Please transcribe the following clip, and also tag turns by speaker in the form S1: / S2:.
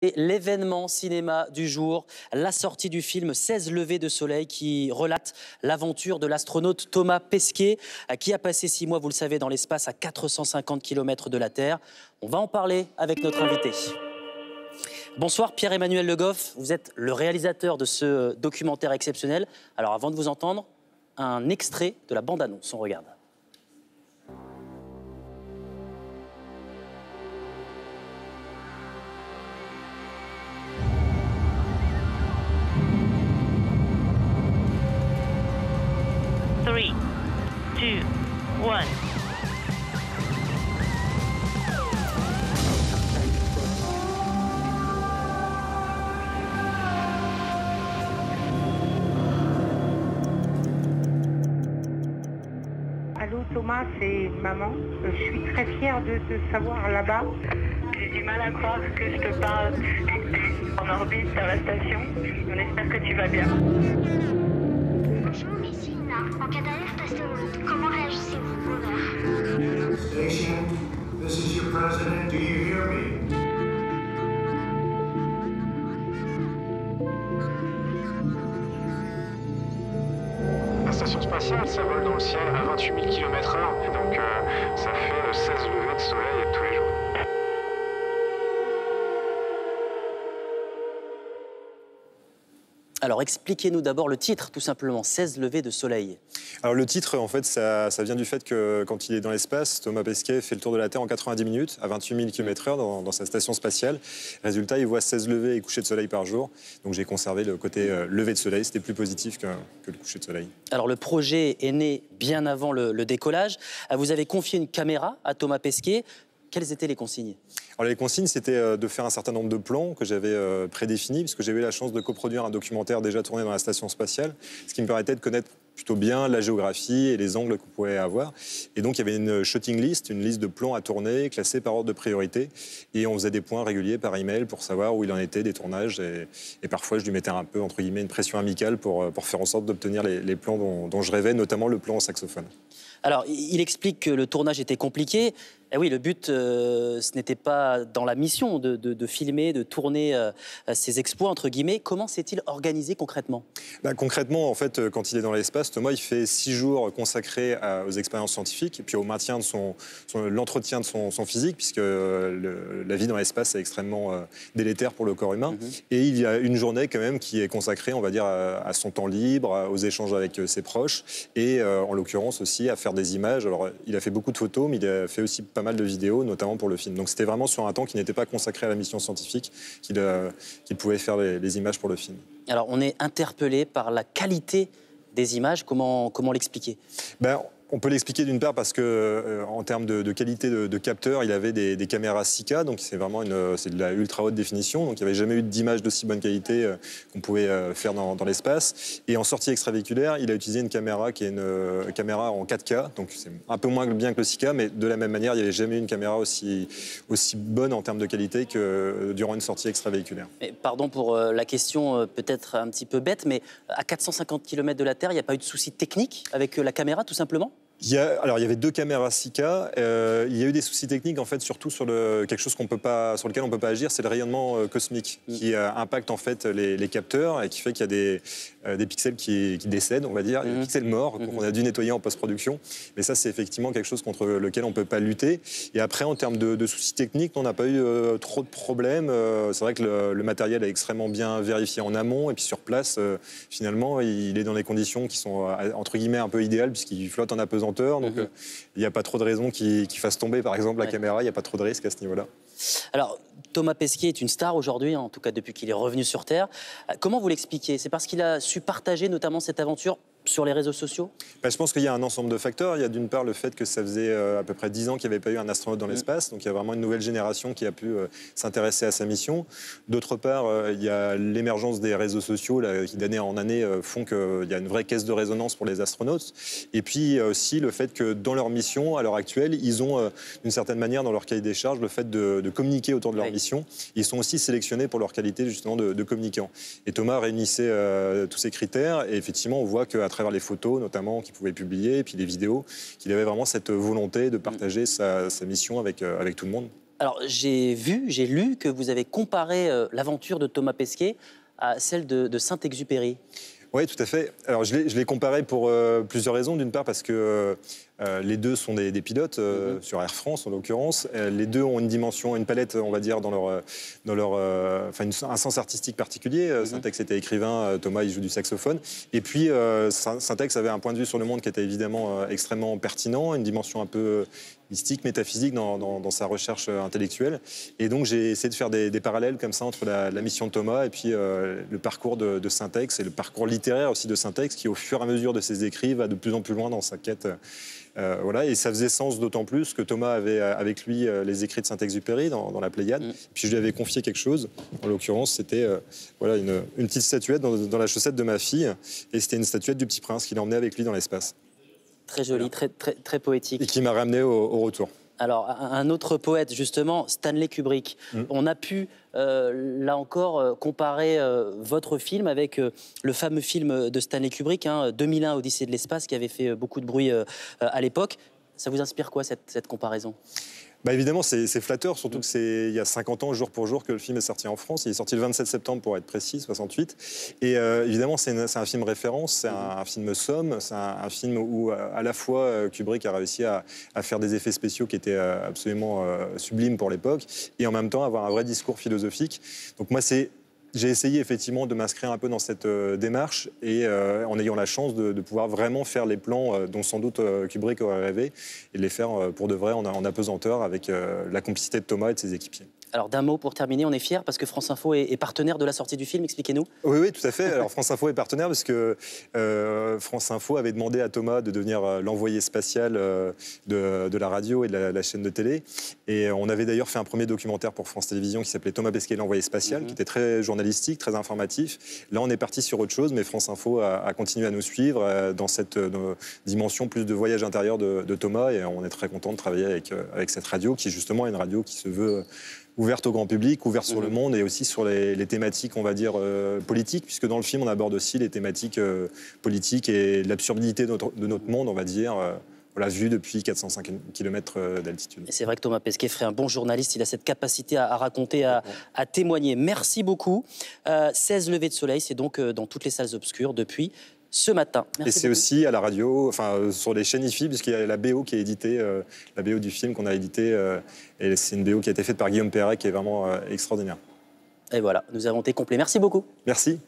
S1: Et l'événement cinéma du jour, la sortie du film 16 levées de soleil qui relate l'aventure de l'astronaute Thomas Pesquet qui a passé 6 mois, vous le savez, dans l'espace à 450 km de la Terre. On va en parler avec notre invité. Bonsoir Pierre-Emmanuel Le Goff, vous êtes le réalisateur de ce documentaire exceptionnel. Alors avant de vous entendre, un extrait de la bande-annonce, on regarde.
S2: Three, two, one.
S3: Allô Thomas, c'est maman. Je suis très fière de te savoir là-bas.
S2: J'ai du mal à croire que je te parle en orbite à la station. On espère que tu vas bien.
S4: Bonjour, ici Ina. En cas d'alerte astéroïde, comment réagissez-vous? Over.
S5: Station, this is your president. Do you hear me?
S6: La station spatiale, ça vole dans le ciel à 28 000 km/h, et donc ça fait 16 levées de soleil tous les jours.
S1: Alors expliquez-nous d'abord le titre, tout simplement, 16 levées de soleil.
S7: Alors le titre, en fait, ça vient du fait que quand il est dans l'espace, Thomas Pesquet fait le tour de la Terre en 90 minutes, à 28 000 km/h dans sa station spatiale. Résultat, il voit 16 levées et couchers de soleil par jour. Donc j'ai conservé le côté lever de soleil, c'était plus positif que le coucher de soleil.
S1: Alors le projet est né bien avant le décollage. Vous avez confié une caméra à Thomas Pesquet. Quelles étaient les consignes?
S7: Alors les consignes, c'était de faire un certain nombre de plans que j'avais prédéfinis, puisque j'ai eu la chance de coproduire un documentaire déjà tourné dans la station spatiale, ce qui me permettait de connaître plutôt bien la géographie et les angles qu'on pouvait avoir. Et donc il y avait une shooting list, une liste de plans à tourner, classés par ordre de priorité. Et on faisait des points réguliers par email pour savoir où il en était des tournages. Et parfois, je lui mettais un peu, entre guillemets, une pression amicale pour faire en sorte d'obtenir les plans dont je rêvais, notamment le plan au saxophone.
S1: Alors, il explique que le tournage était compliqué. Et oui, le but, ce n'était pas dans la mission de filmer, de tourner ces exploits, entre guillemets. Comment s'est-il organisé concrètement?
S7: Concrètement, en fait, quand il est dans l'espace, Thomas, il fait 6 jours consacrés aux expériences scientifiques et puis au maintien de l'entretien de son physique, puisque la vie dans l'espace est extrêmement délétère pour le corps humain. Et il y a une journée quand même qui est consacrée, on va dire, à son temps libre, aux échanges avec ses proches et en l'occurrence aussi à faire des images. Alors, il a fait beaucoup de photos, mais il a fait aussi pas mal de vidéos, notamment pour le film. Donc c'était vraiment sur un temps qui n'était pas consacré à la mission scientifique qu'il pouvait faire les images pour le film.
S1: Alors on est interpellé par la qualité des images. Comment l'expliquer?
S7: On peut l'expliquer d'une part parce que en termes de qualité de capteur, il avait des caméras 6K, donc c'est vraiment c'est de la ultra haute définition. Donc il n'y avait jamais eu d'image d'aussi bonne qualité qu'on pouvait faire dans l'espace. Et en sortie extravéhiculaire, il a utilisé une caméra qui est une caméra en 4K, donc c'est un peu moins bien que le 6K, mais de la même manière, il n'y avait jamais eu une caméra aussi bonne en termes de qualité que durant une sortie extravéhiculaire.
S1: Mais pardon pour la question peut-être un petit peu bête, mais à 450 km de la Terre, il n'y a pas eu de souci technique avec la caméra, tout simplement?
S7: Il y avait 2 caméras 6K. Il y a eu des soucis techniques, en fait, surtout sur quelque chose sur lequel on ne peut pas agir, c'est le rayonnement cosmique qui impacte en fait les capteurs et qui fait qu'il y a des pixels qui décèdent, on va dire, des pixels morts qu'on a dû nettoyer en post-production. Mais ça, c'est effectivement quelque chose contre lequel on ne peut pas lutter. Et après, en termes de soucis techniques, on n'a pas eu trop de problèmes. C'est vrai que le matériel est extrêmement bien vérifié en amont et puis sur place, finalement, il est dans des conditions qui sont entre guillemets un peu idéales puisqu'il flotte en apesanteur. Donc il n'y a pas trop de raisons qu'il fasse tomber, par exemple, la caméra. Il n'y a pas trop de risques à ce niveau-là.
S1: Alors, Thomas Pesquet est une star aujourd'hui, en tout cas depuis qu'il est revenu sur Terre. Comment vous l'expliquez? C'est parce qu'il a su partager notamment cette aventure sur les réseaux sociaux?
S7: Je pense qu'il y a un ensemble de facteurs. Il y a d'une part le fait que ça faisait à peu près 10 ans qu'il n'y avait pas eu un astronaute dans l'espace. Donc il y a vraiment une nouvelle génération qui a pu s'intéresser à sa mission. D'autre part, il y a l'émergence des réseaux sociaux là, qui d'année en année font qu'il y a une vraie caisse de résonance pour les astronautes. Et puis il y a aussi le fait que dans leur mission, à l'heure actuelle, ils ont d'une certaine manière dans leur cahier des charges le fait de communiquer autour de leur mission. Ils sont aussi sélectionnés pour leur qualité justement de communicants. Et Thomas réunissait tous ces critères et effectivement on voit qu'à travers les photos notamment qu'il pouvait publier, et puis les vidéos, qu'il avait vraiment cette volonté de partager sa mission avec tout le monde.
S1: Alors, j'ai lu que vous avez comparé l'aventure de Thomas Pesquet à celle de Saint-Exupéry.
S7: Oui, tout à fait. Alors, je l'ai comparé pour plusieurs raisons. D'une part, parce que les deux sont des pilotes, sur Air France en l'occurrence. Les deux ont une dimension, une palette, on va dire, un sens artistique particulier. Syntex était écrivain, Thomas, il joue du saxophone. Et puis, Syntex avait un point de vue sur le monde qui était évidemment extrêmement pertinent, une dimension un peu mystique, métaphysique dans sa recherche intellectuelle. Et donc, j'ai essayé de faire des parallèles comme ça entre la mission de Thomas et puis le parcours de Syntex et le parcours littéraire aussi de Syntex qui, au fur et à mesure de ses écrits, va de plus en plus loin dans sa quête. Voilà, et ça faisait sens d'autant plus que Thomas avait avec lui les écrits de Saint-Exupéry dans la Pléiade. Puis je lui avais confié quelque chose. En l'occurrence, c'était voilà, une petite statuette dans la chaussette de ma fille. Et c'était une statuette du Petit Prince qu'il emmenait avec lui dans l'espace.
S1: Très joli, très, très, très poétique.
S7: Et qui m'a ramené au retour.
S1: Alors, un autre poète, justement, Stanley Kubrick. On a pu, là encore, comparer votre film avec le fameux film de Stanley Kubrick, 2001, Odyssée de l'espace, qui avait fait beaucoup de bruit à l'époque. Ça vous inspire quoi, cette comparaison ?
S7: Bah évidemment, c'est flatteur, surtout que c'est il y a 50 ans, jour pour jour, que le film est sorti en France. Il est sorti le 27 septembre, pour être précis, 68. Et évidemment, c'est un film référence, c'est un film somme, c'est un film où, à la fois, Kubrick a réussi à faire des effets spéciaux qui étaient absolument sublimes pour l'époque, et en même temps avoir un vrai discours philosophique. Donc moi, j'ai essayé effectivement de m'inscrire un peu dans cette démarche et en ayant la chance de pouvoir vraiment faire les plans dont sans doute Kubrick aurait rêvé et de les faire pour de vrai en apesanteur avec la complicité de Thomas et de ses équipiers.
S1: Alors d'un mot pour terminer, on est fiers parce que France Info est partenaire de la sortie du film, expliquez-nous.
S7: Oui, tout à fait. Alors France Info est partenaire parce que France Info avait demandé à Thomas de devenir l'envoyé spatial de la radio et de la chaîne de télé. Et on avait d'ailleurs fait un premier documentaire pour France Télévisions qui s'appelait Thomas Pesquet, l'envoyé spatial, qui était très journalistique, très informatif. Là, on est parti sur autre chose, mais France Info a continué à nous suivre dans cette dimension plus de voyage intérieur de Thomas. Et on est très content de travailler avec cette radio qui justement est une radio qui se veut ouverte au grand public, ouverte sur le monde et aussi sur les thématiques, on va dire, politiques, puisque dans le film, on aborde aussi les thématiques politiques et l'absurdité de notre monde, on va dire, voilà, vu depuis 405 km d'altitude.
S1: Et c'est vrai que Thomas Pesquet ferait un bon journaliste, il a cette capacité à raconter, à témoigner. Merci beaucoup. 16 levées de soleil, c'est donc dans toutes les salles obscures depuis ce matin. Merci
S7: et c'est
S1: beaucoup.
S7: aussi à la radio, enfin sur les chaînes IFI, puisqu'il y a la BO qui est éditée, la BO du film qu'on a édité, et c'est une BO qui a été faite par Guillaume Perret, qui est vraiment extraordinaire.
S1: Et voilà, nous avons été complets. Merci beaucoup.
S7: Merci.